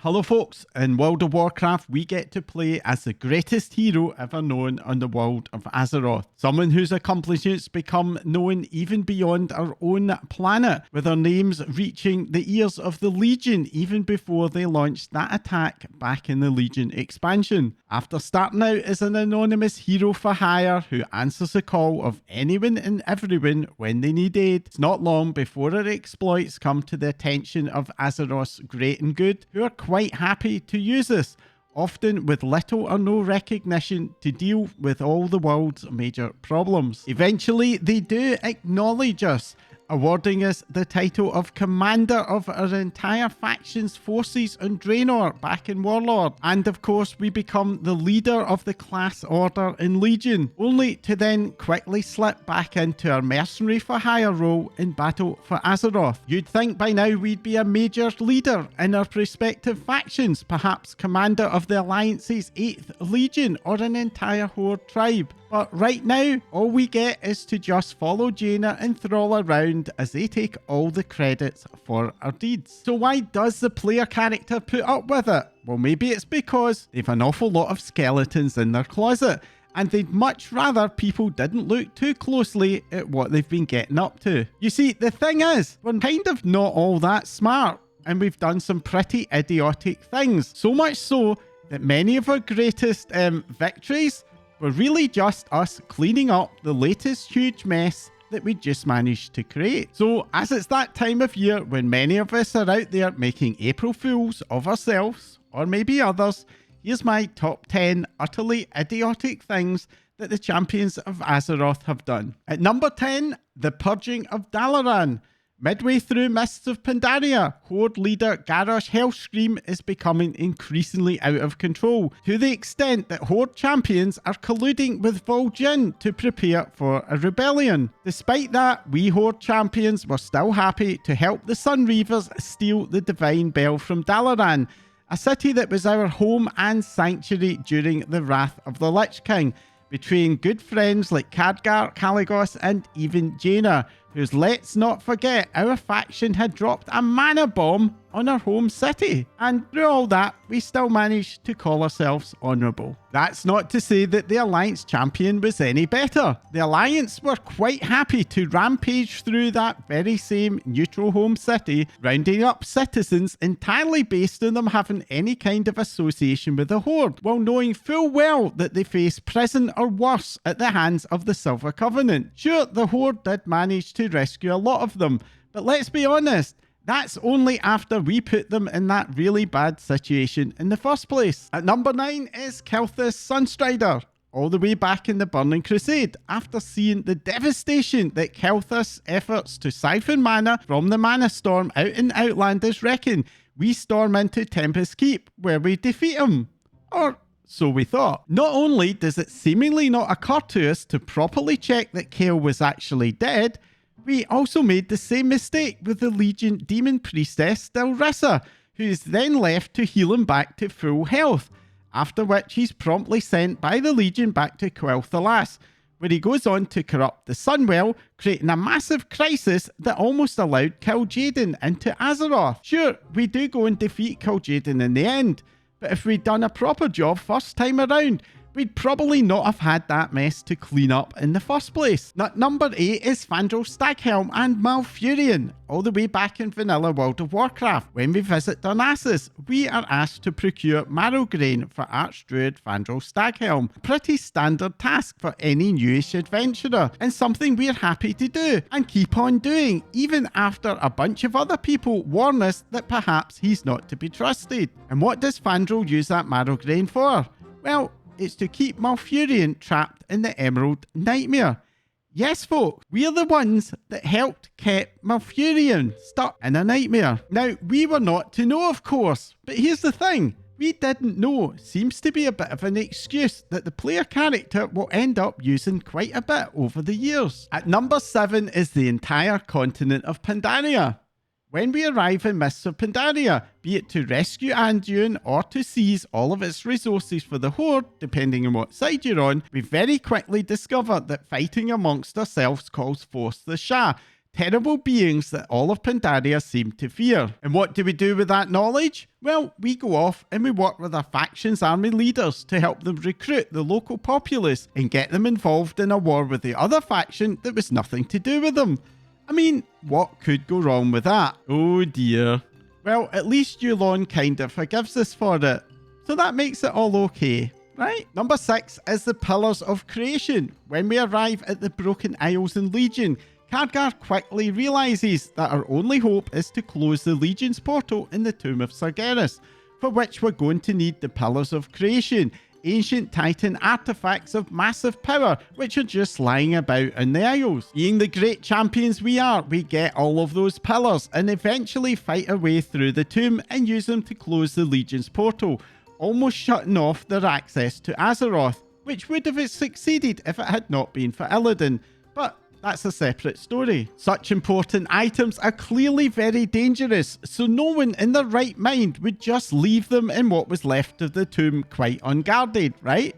Hello folks, in World of Warcraft we get to play as the greatest hero ever known on the World of Azeroth. Someone whose accomplishments become known even beyond our own planet, with their names reaching the ears of the Legion even before they launched that attack back in the Legion expansion. After starting out as an anonymous hero for hire who answers the call of anyone and everyone when they need aid, it's not long before her exploits come to the attention of Azeroth's great and good, who are quite happy to use this, often with little or no recognition, to deal with all the world's major problems. Eventually, they do acknowledge us, awarding us the title of Commander of our entire faction's forces on Draenor back in Warlord. And of course, we become the leader of the class order in Legion, only to then quickly slip back into our mercenary for hire role in Battle for Azeroth. You'd think by now we'd be a major leader in our respective factions, perhaps commander of the Alliance's 8th Legion or an entire Horde tribe. But right now, all we get is to just follow Jaina and Thrall around as they take all the credits for our deeds. So why does the player character put up with it? Well, maybe it's because they've an awful lot of skeletons in their closet, and they'd much rather people didn't look too closely at what they've been getting up to. You see, the thing is, we're kind of not all that smart, and we've done some pretty idiotic things. So much so that many of our greatest victories were really just us cleaning up the latest huge mess that we just managed to create. So as it's that time of year when many of us are out there making April Fools of ourselves, or maybe others, here's my top 10 utterly idiotic things that the champions of Azeroth have done. At number 10, the Purging of Dalaran. Midway through Mists of Pandaria, Horde leader Garrosh Hellscream is becoming increasingly out of control, to the extent that Horde champions are colluding with Vol'jin to prepare for a rebellion. Despite that, we Horde champions were still happy to help the Sun Reavers steal the Divine Bell from Dalaran, a city that was our home and sanctuary during the Wrath of the Lich King, betraying good friends like Khadgar, Kael'thas and even Jaina, whose, let's not forget, our faction had dropped a mana bomb on our home city. And through all that, we still managed to call ourselves honourable. That's not to say that the Alliance champion was any better. The Alliance were quite happy to rampage through that very same neutral home city, rounding up citizens entirely based on them having any kind of association with the Horde, while knowing full well that they face prison or worse at the hands of the Silver Covenant. Sure, the Horde did manage to rescue a lot of them, but let's be honest, that's only after we put them in that really bad situation in the first place. At number 9 is Kael'thas Sunstrider. All the way back in the Burning Crusade, after seeing the devastation that Kael'thas' efforts to siphon mana from the Mana Storm out in Outlanders reckon, we storm into Tempest Keep, where we defeat him. Or so we thought. Not only does it seemingly not occur to us to properly check that Kael was actually dead, we also made the same mistake with the Legion Demon Priestess Delrissa, who is then left to heal him back to full health, after which he's promptly sent by the Legion back to Quel'Thalas, where he goes on to corrupt the Sunwell, creating a massive crisis that almost allowed Kil'jaeden into Azeroth. Sure, we do go and defeat Kil'jaeden in the end, but if we'd done a proper job first time around, we'd probably not have had that mess to clean up in the first place. Number 8 is Fandral Staghelm and Malfurion. All the way back in vanilla World of Warcraft, when we visit Darnassus, we are asked to procure marrow grain for Archdruid Fandral Staghelm. Pretty standard task for any newish adventurer, and something we're happy to do, and keep on doing, even after a bunch of other people warn us that perhaps he's not to be trusted. And what does Fandral use that marrow grain for? Well, it's to keep Malfurion trapped in the Emerald Nightmare. Yes, folks, we're the ones that helped keep Malfurion stuck in a nightmare. Now, we were not to know, of course, but here's the thing. We didn't know seems to be a bit of an excuse that the player character will end up using quite a bit over the years. At number 7 is the entire continent of Pandaria. When we arrive in Mists of Pandaria, be it to rescue Anduin or to seize all of its resources for the Horde, depending on what side you're on, we very quickly discover that fighting amongst ourselves calls forth the Shah, terrible beings that all of Pandaria seemed to fear. And what do we do with that knowledge? Well, we go off and we work with our faction's army leaders to help them recruit the local populace and get them involved in a war with the other faction that was nothing to do with them. I mean, what could go wrong with that? Oh dear. Well, at least Yulon kind of forgives us for it. So that makes it all okay, right? Number 6 is the Pillars of Creation. When we arrive at the Broken Isles in Legion, Khadgar quickly realises that our only hope is to close the Legion's portal in the Tomb of Sargeras, for which we're going to need the Pillars of Creation, ancient Titan artifacts of massive power which are just lying about in the Isles. Being the great champions we are, we get all of those pillars and eventually fight our way through the tomb and use them to close the Legion's portal, almost shutting off their access to Azeroth, which would have succeeded if it had not been for Illidan, but that's a separate story. Such important items are clearly very dangerous, so no one in their right mind would just leave them in what was left of the tomb quite unguarded, right?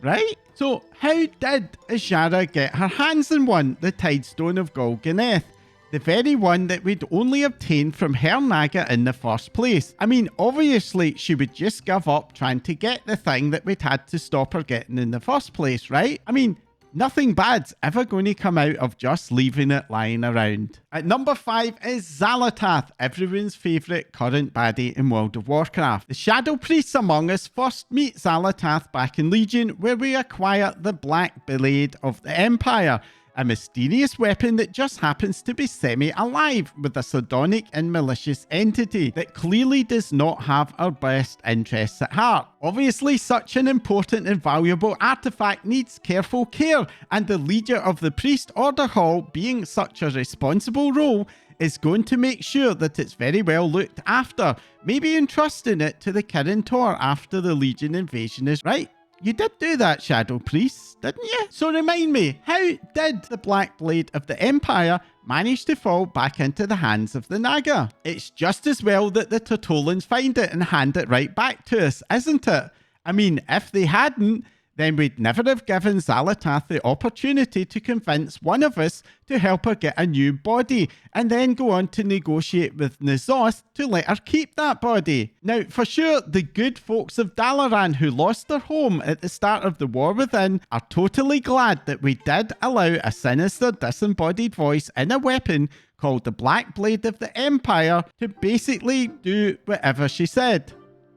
Right? So how did Azshara get her hands on one, the Tidestone of Gul'dan, the very one that we'd only obtained from Her Naga in the first place? I mean, obviously she would just give up trying to get the thing that we'd had to stop her getting in the first place, right? I mean, nothing bad's ever going to come out of just leaving it lying around. At number 5 is Xal'atath, everyone's favourite current baddie in World of Warcraft. The Shadow Priests among us first meet Xal'atath back in Legion, where we acquire the Black Blade of the Empire, a mysterious weapon that just happens to be semi-alive with a sardonic and malicious entity that clearly does not have our best interests at heart. Obviously, such an important and valuable artifact needs careful care, and the leader of the Priest Order Hall, being such a responsible role, is going to make sure that it's very well looked after, maybe entrusting it to the Kirin Tor after the Legion invasion is right. You did do that, Shadow Priest, didn't you? So remind me, how did the Black Blade of the Empire manage to fall back into the hands of the Naga? It's just as well that the Tortolans find it and hand it right back to us, isn't it? I mean, if they hadn't, then we'd never have given Xal'atath the opportunity to convince one of us to help her get a new body, and then go on to negotiate with N'Zoth to let her keep that body. Now, for sure, the good folks of Dalaran who lost their home at the start of the War Within are totally glad that we did allow a sinister, disembodied voice in a weapon called the Black Blade of the Empire to basically do whatever she said.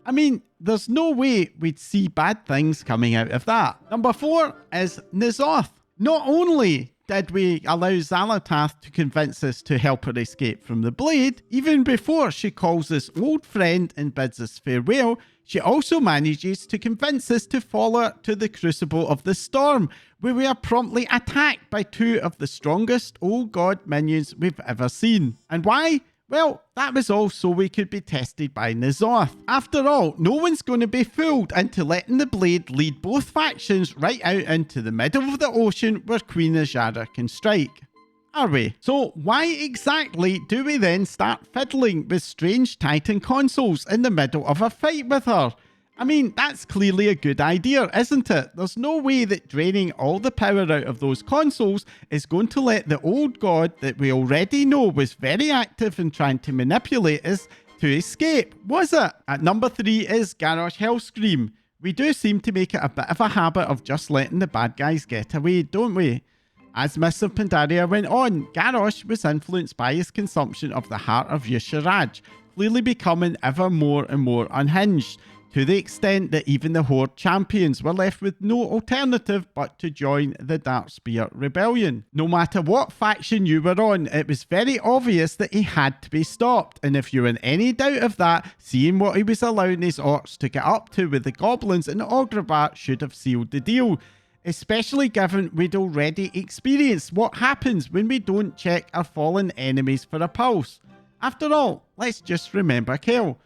I mean, there's no way we'd see bad things coming out of that. Number 4 is N'Zoth. Not only did we allow Xal'atath to convince us to help her escape from the blade, even before she calls us old friend and bids us farewell, she also manages to convince us to follow her to the Crucible of the Storm, where we are promptly attacked by 2 of the strongest old god minions we've ever seen. And why? Well, that was all so we could be tested by N'Zoth. After all, no one's going to be fooled into letting the blade lead both factions right out into the middle of the ocean where Queen Azshara can strike, are we? So why exactly do we then start fiddling with strange Titan consoles in the middle of a fight with her? I mean, that's clearly a good idea, isn't it? There's no way that draining all the power out of those consoles is going to let the old god that we already know was very active in trying to manipulate us to escape, was it? At number 3 is Garrosh Hellscream. We do seem to make it a bit of a habit of just letting the bad guys get away, don't we? As Mists of Pandaria went on, Garrosh was influenced by his consumption of the Heart of Y'Shaarj, clearly becoming ever more and more unhinged, to the extent that even the Horde champions were left with no alternative but to join the Darkspear Rebellion. No matter what faction you were on, it was very obvious that he had to be stopped, and if you were in any doubt of that, seeing what he was allowing his orcs to get up to with the goblins in Ograbat should have sealed the deal, especially given we'd already experienced what happens when we don't check our fallen enemies for a pulse. After all, let's just remember Kael.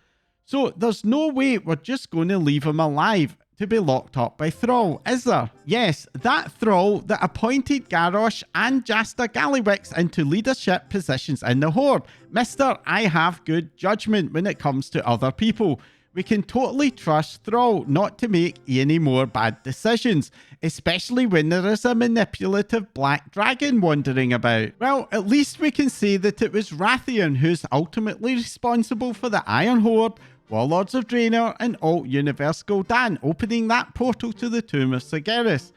So there's no way we're just going to leave him alive to be locked up by Thrall, is there? Yes, that Thrall that appointed Garrosh and Jasta Gallywix into leadership positions in the Horde. Mr. I have good judgment when it comes to other people. we can totally trust Thrall not to make any more bad decisions, especially when there is a manipulative black dragon wandering about. Well, at least we can say that it was Wrathion who's ultimately responsible for the Iron Horde, Warlords of Draenor, and Alt-Universe Gul'dan opening that portal to the Tomb of Sargeras.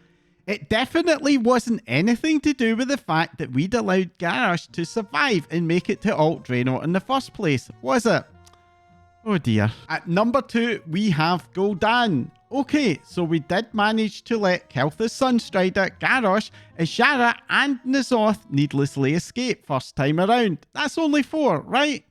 It definitely wasn't anything to do with the fact that we'd allowed Garrosh to survive and make it to Alt Draenor in the first place, was it? Oh dear. At number 2, we have Gul'dan. Okay, so we did manage to let Kael'thas Sunstrider, Garrosh, Azshara, and N'Zoth needlessly escape first time around. That's only 4, right?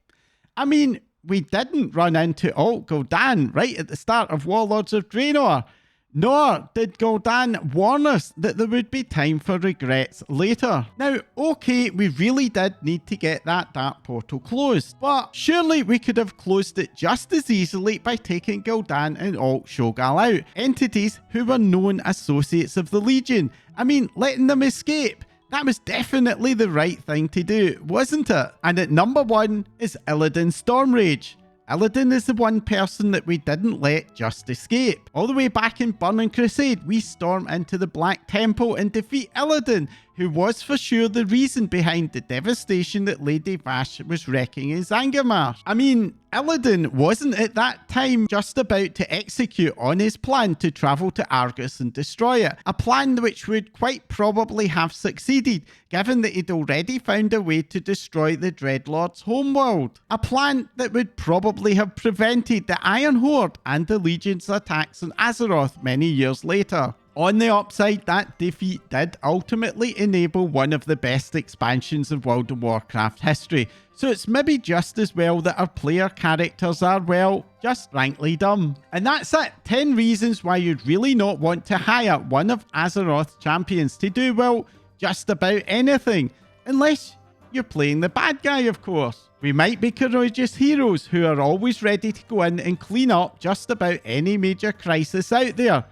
I mean, we didn't run into Alt Gul'dan right at the start of Warlords of Draenor. Nor did Gul'dan warn us that there would be time for regrets later. Now, okay, we really did need to get that dark portal closed, but surely we could have closed it just as easily by taking Gul'dan and Alt Shogal out, entities who were known associates of the Legion. I mean, letting them escape. That was definitely the right thing to do, wasn't it? And at number 1 is Illidan Stormrage. Illidan is the one person that we didn't let just escape. All the way back in Burning Crusade, we storm into the Black Temple and defeat Illidan, who was for sure the reason behind the devastation that Lady Vash was wrecking in Zangarmarsh. I mean, Illidan wasn't at that time just about to execute on his plan to travel to Argus and destroy it, a plan which would quite probably have succeeded, given that he'd already found a way to destroy the Dreadlord's homeworld. A plan that would probably have prevented the Iron Horde and the Legion's attacks on Azeroth many years later. On the upside, that defeat did ultimately enable one of the best expansions of World of Warcraft history, so it's maybe just as well that our player characters are, well, just frankly dumb. And that's it, 10 reasons why you'd really not want to hire one of Azeroth's champions to do, well, just about anything, unless you're playing the bad guy, of course. We might be courageous heroes who are always ready to go in and clean up just about any major crisis out there,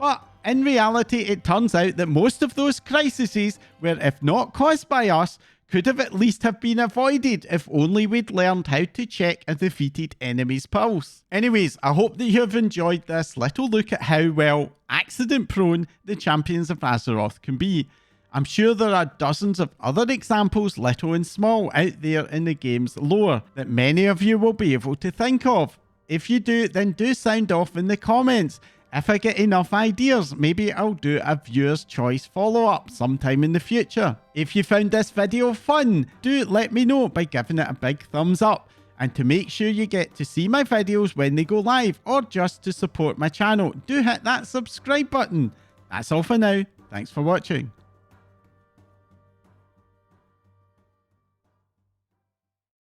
but in reality, it turns out that most of those crises were, if not caused by us, could have at least have been avoided if only we'd learned how to check a defeated enemy's pulse. Anyways, I hope that you have enjoyed this little look at how, well, accident-prone the champions of Azeroth can be. I'm sure there are dozens of other examples, little and small, out there in the game's lore that many of you will be able to think of. If you do, then do sound off in the comments. If I get enough ideas, maybe I'll do a viewer's choice follow-up sometime in the future. If you found this video fun, do let me know by giving it a big thumbs up. And to make sure you get to see my videos when they go live, or just to support my channel, do hit that subscribe button. That's all for now. Thanks for watching.